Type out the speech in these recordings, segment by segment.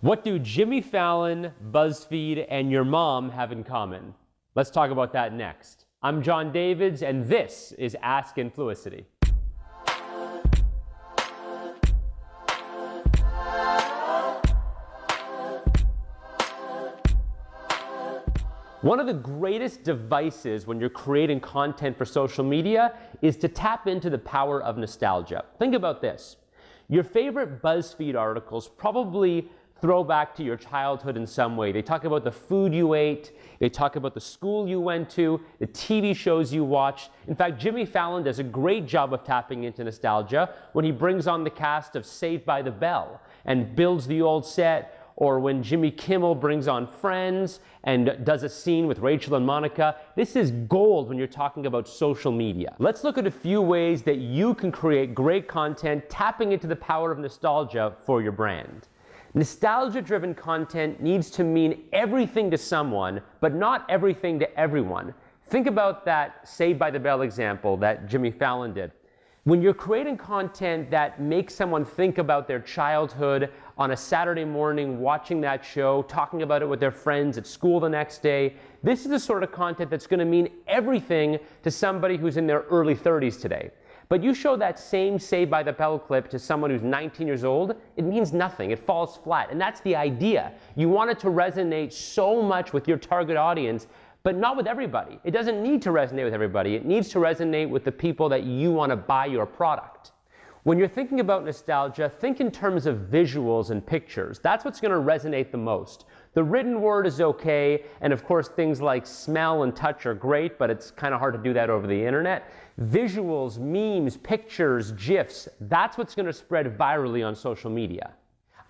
What do Jimmy Fallon, BuzzFeed, and your mom have in common? Let's talk about that next. I'm Jon Davids, and this is Ask Influicity. One of the greatest devices when you're creating content for social media is to tap into the power of nostalgia. Think about this. Your favorite BuzzFeed articles probably throw back to your childhood in some way. They talk about the food you ate, they talk about the school you went to, the TV shows you watched. In fact, Jimmy Fallon does a great job of tapping into nostalgia when he brings on the cast of Saved by the Bell and builds the old set, or when Jimmy Kimmel brings on Friends and does a scene with Rachel and Monica. This is gold when you're talking about social media. Let's look at a few ways that you can create great content tapping into the power of nostalgia for your brand. Nostalgia-driven content needs to mean everything to someone, but not everything to everyone. Think about that Saved by the Bell example that Jimmy Fallon did. When you're creating content that makes someone think about their childhood on a Saturday morning, watching that show, talking about it with their friends at school the next day, this is the sort of content that's going to mean everything to somebody who's in their early 30s today. But you show that same Saved by the Bell clip to someone who's 19 years old, it means nothing. It falls flat. And that's the idea. You want it to resonate so much with your target audience, but not with everybody. It doesn't need to resonate with everybody. It needs to resonate with the people that you want to buy your product. When you're thinking about nostalgia, think in terms of visuals and pictures. That's what's going to resonate the most. The written word is okay, and of course things like smell and touch are great, but it's kind of hard to do that over the internet. Visuals, memes, pictures, GIFs, that's what's going to spread virally on social media.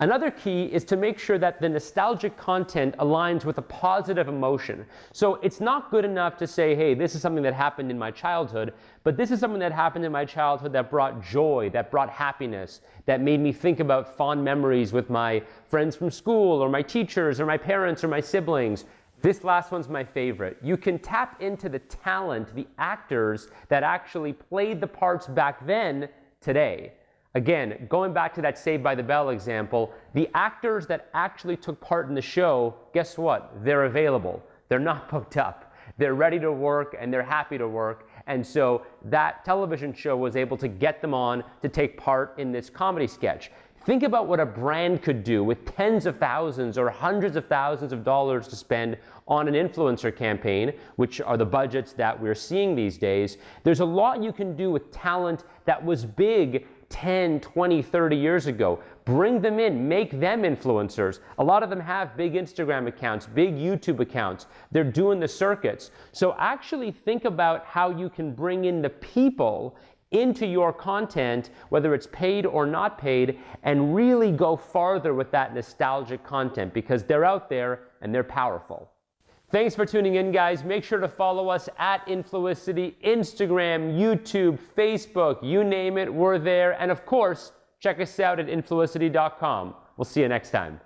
Another key is to make sure that the nostalgic content aligns with a positive emotion. So it's not good enough to say, hey, this is something that happened in my childhood, but this is something that happened in my childhood that brought joy, that brought happiness, that made me think about fond memories with my friends from school, or my teachers, or my parents, or my siblings. This last one's my favorite. You can tap into the talent, the actors that actually played the parts back then, today. Again, going back to that Saved by the Bell example, the actors that actually took part in the show, guess what? They're available. They're not booked up. They're ready to work and they're happy to work. And so that television show was able to get them on to take part in this comedy sketch. Think about what a brand could do with tens of thousands or hundreds of thousands of dollars to spend on an influencer campaign, which are the budgets that we're seeing these days. There's a lot you can do with talent that was big 10, 20, 30 years ago. Bring them in, make them influencers. A lot of them have big Instagram accounts, big YouTube accounts. They're doing the circuits. So actually think about how you can bring in the people into your content, whether it's paid or not paid, and really go farther with that nostalgic content because they're out there and they're powerful. Thanks for tuning in, guys. Make sure to follow us at Influicity, Instagram, YouTube, Facebook, you name it, we're there. And of course, check us out at Influicity.com. We'll see you next time.